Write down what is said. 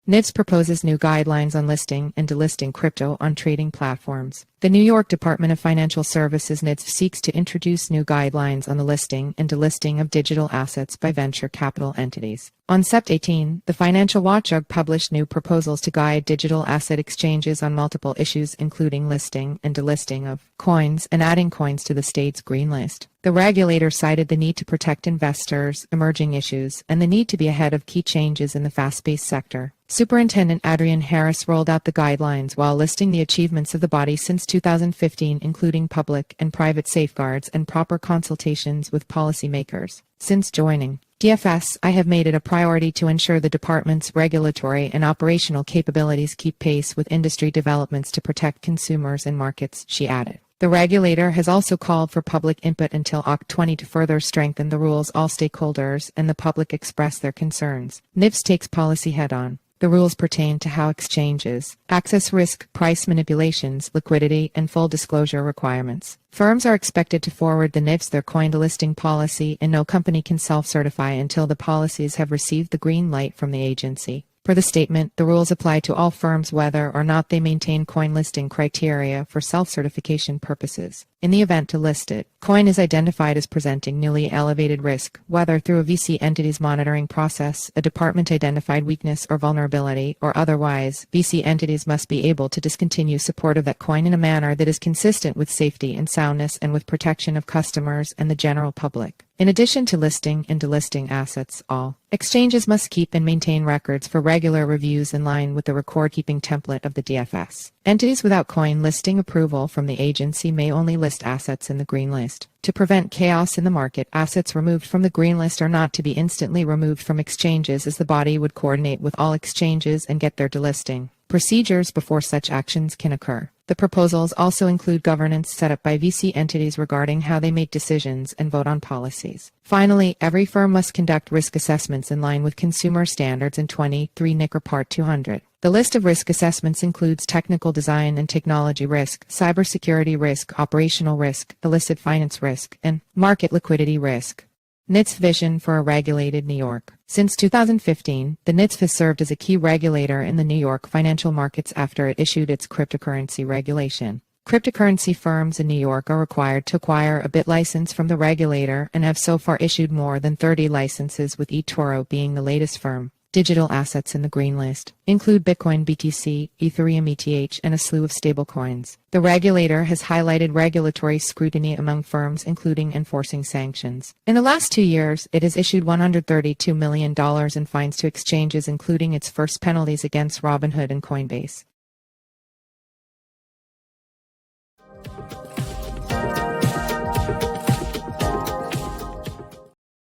NYDFS proposes new guidelines on listing and delisting crypto on trading platforms. The New York Department of Financial Services NYDFS seeks to introduce new guidelines on the listing and delisting of digital assets by venture capital entities. On Sept 18, the financial watchdog published new proposals to guide digital asset exchanges on multiple issues, including listing and delisting of coins and adding coins to the state's greenlist. The regulator cited the need to protect investors, emerging issues, and the need to be ahead of key changes in the fast-paced sector. Superintendent Adrienne Harris rolled out the guidelines while listing the achievements of the body since 2015, including public and private safeguards and proper consultations with policymakers. Since joining DFS, I have made it a priority to ensure the department's regulatory and operational capabilities keep pace with industry developments to protect consumers and markets, she added. The regulator has also called for public input until Oct. 20 to further strengthen the rules. All stakeholders and the public express their concerns. NYDFS takes policy head-on. The rules pertain to how exchanges access risk, price manipulations, liquidity, and full disclosure requirements. Firms are expected to forward the NYDFS their coin delisting policy, and no company can self-certify until the policies have received the green light from the agency. Per the statement, the rules apply to all firms whether or not they maintain coin listing criteria for self-certification purposes. In the event a listed coin is identified as presenting newly elevated risk, whether through a VC entity's monitoring process, a department-identified weakness or vulnerability, or otherwise, VC entities must be able to discontinue support of that coin in a manner that is consistent with safety and soundness and with protection of customers and the general public. In addition to listing and delisting assets, all exchanges must keep and maintain records for regular reviews in line with the record-keeping template of the DFS. Entities without coin listing approval from the agency may only list assets in the green list. To prevent chaos in the market, assets removed from the green list are not to be instantly removed from exchanges, as the body would coordinate with all exchanges and get their delisting procedures before such actions can occur. The proposals also include governance set up by VC entities regarding how they make decisions and vote on policies. Finally, every firm must conduct risk assessments in line with consumer standards in 23 NYDFS Part 200. The list of risk assessments includes technical design and technology risk, cybersecurity risk, operational risk, illicit finance risk, and market liquidity risk. NYDFS vision for a regulated New York. Since 2015, the NYDFS has served as a key regulator in the New York financial markets after it issued its cryptocurrency regulation. Cryptocurrency firms in New York are required to acquire a BIT license from the regulator and have so far issued more than 30 licenses, with eToro being the latest firm. Digital assets in the green list include Bitcoin, BTC, Ethereum, ETH, and a slew of stablecoins. The regulator has highlighted regulatory scrutiny among firms, including enforcing sanctions. In the last 2 years, it has issued $132 million in fines to exchanges, including its first penalties against Robinhood and Coinbase.